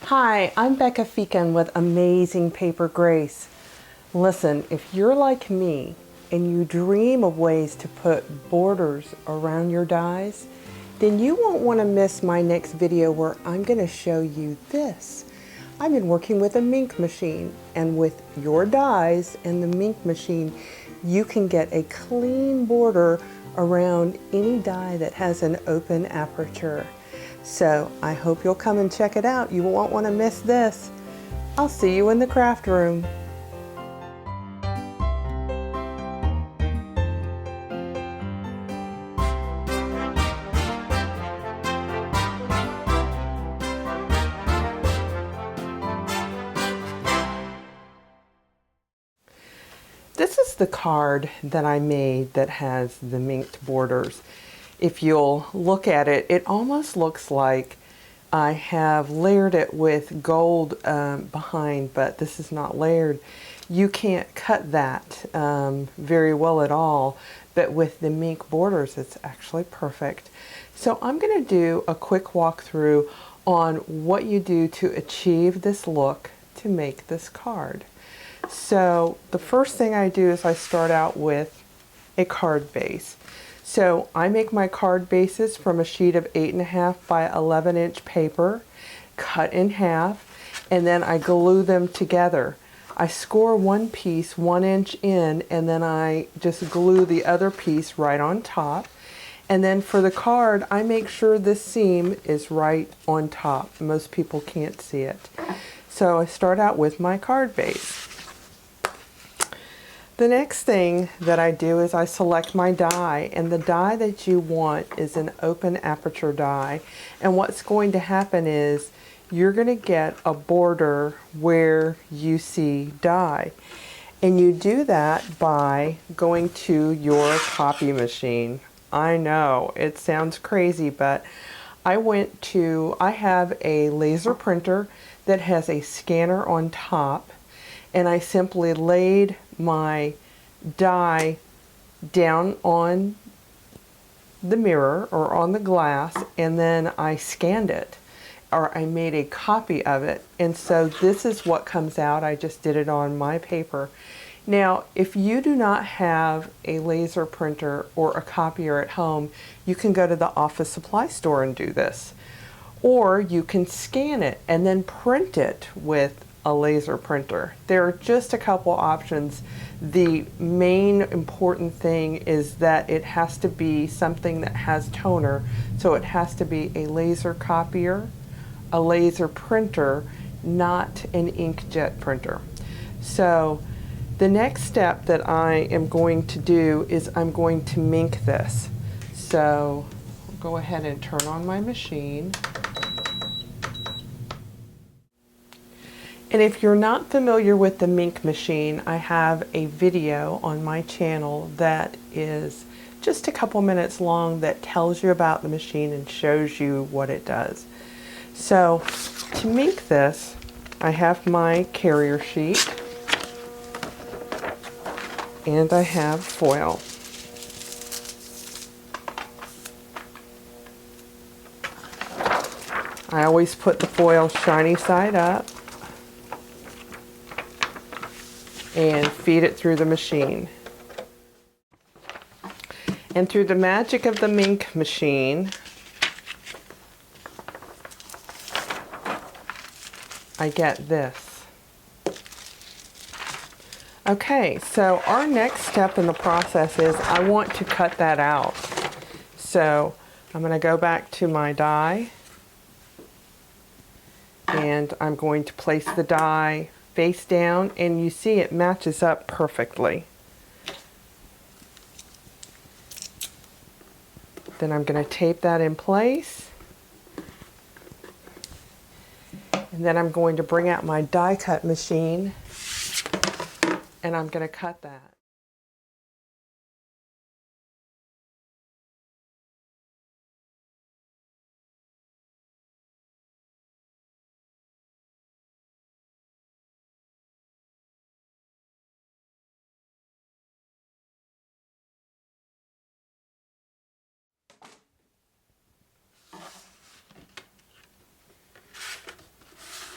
Hi, I'm Becca Feeken with Amazing Paper Grace. Listen, if you're like me and you dream of ways to put borders around your dies, then you won't want to miss my next video where I'm going to show you this. I've been working with a Minc machine, and with your dies and the Minc machine, you can get a clean border around any die that has an open aperture. So I hope you'll come and check it out. You won't want to miss this. I'll see you in the craft room. This is the card that I made that has the minked borders. If you'll look at it, it almost looks like I have layered it with gold behind, but this is not layered. You can't cut that very well at all, but with the Minc borders, it's actually perfect. So I'm going to do a quick walkthrough on what you do to achieve this look to make this card. So the first thing I do is I start out with a card base. So I make my card bases from a sheet of 8.5 by 11-inch paper, cut in half, and then I glue them together. I score one piece 1 inch in, and then I just glue the other piece right on top. And then for the card, I make sure this seam is right on top. Most people can't see it. So I start out with my card base. The next thing that I do is I select my die, and the die that you want is an open aperture die. And what's going to happen is you're going to get a border where you see die. And you do that by going to your copy machine. I know, it sounds crazy, but I have a laser printer that has a scanner on top, and I simply laid my die down on the mirror or on the glass, and then I scanned it, or I made a copy of it. And so this is what comes out. I just did it on my paper. Now, if you do not have a laser printer or a copier at home, you can go to the office supply store and do this. Or you can scan it and then print it with a laser printer. There are just a couple options. The main important thing is that it has to be something that has toner. So it has to be a laser copier, a laser printer, not an inkjet printer. So the next step that I am going to do is I'm going to Minc this. So I'll go ahead and turn on my machine. And if you're not familiar with the Minc machine, I have a video on my channel that is just a couple minutes long that tells you about the machine and shows you what it does. So to Minc this, I have my carrier sheet and I have foil. I always put the foil shiny side up and feed it through the machine. And through the magic of the Minc machine, I get this. Okay, so our next step in the process is I want to cut that out. So I'm going to go back to my die, and I'm going to place the die face down, and you see it matches up perfectly. Then I'm going to tape that in place, and then I'm going to bring out my die cut machine and I'm going to cut that.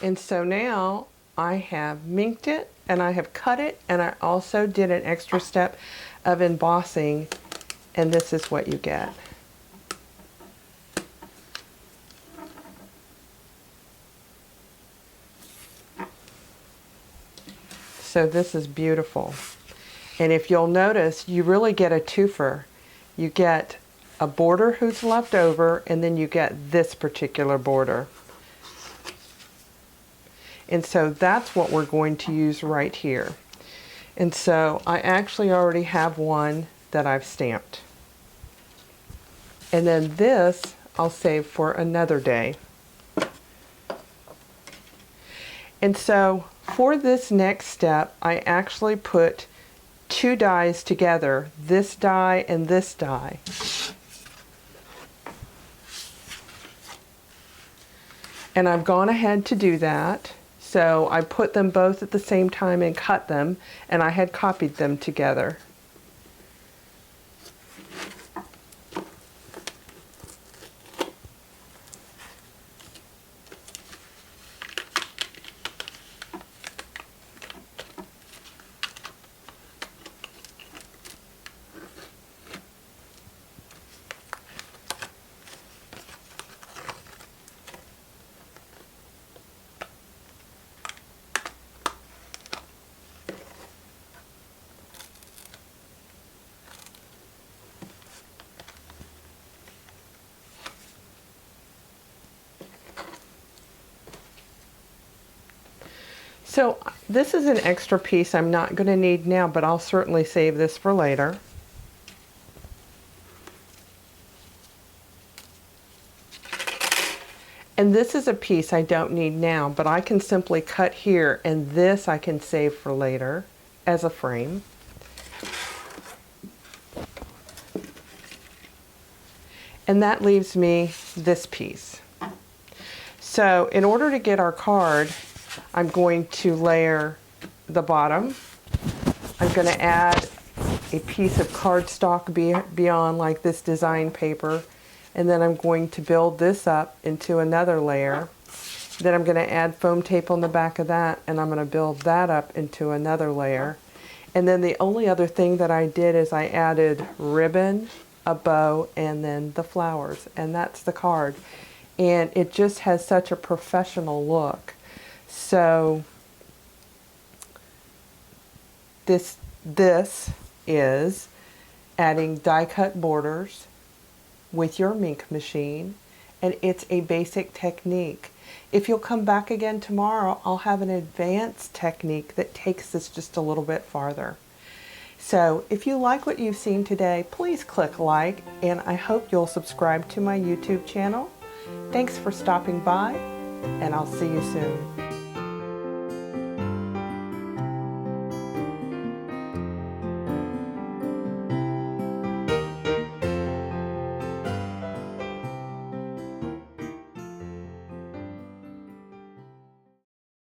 And so now I have minked it and I have cut it, and I also did an extra step of embossing, and this is what you get. So this is beautiful. And if you'll notice, you really get a twofer. You get a border who's left over, and then you get this particular border. And so that's what we're going to use right here. And so I actually already have one that I've stamped. And then this I'll save for another day. And so for this next step, I actually put two dies together, this die and this die. And I've gone ahead to do that. So I put them both at the same time and cut them, and I had copied them together. So this is an extra piece I'm not going to need now, but I'll certainly save this for later. And this is a piece I don't need now, but I can simply cut here, and this I can save for later as a frame. And that leaves me this piece. So in order to get our card, I'm going to layer the bottom. I'm going to add a piece of cardstock beyond, like this design paper, and then I'm going to build this up into another layer. Then I'm going to add foam tape on the back of that, and I'm going to build that up into another layer. And then the only other thing that I did is I added ribbon, a bow, and then the flowers, and that's the card. And it just has such a professional look. So this is adding die cut borders with your Minc machine, and it's a basic technique. If you'll come back again tomorrow, I'll have an advanced technique that takes this just a little bit farther. So if you like what you've seen today, please click like, and I hope you'll subscribe to my YouTube channel. Thanks for stopping by, and I'll see you soon.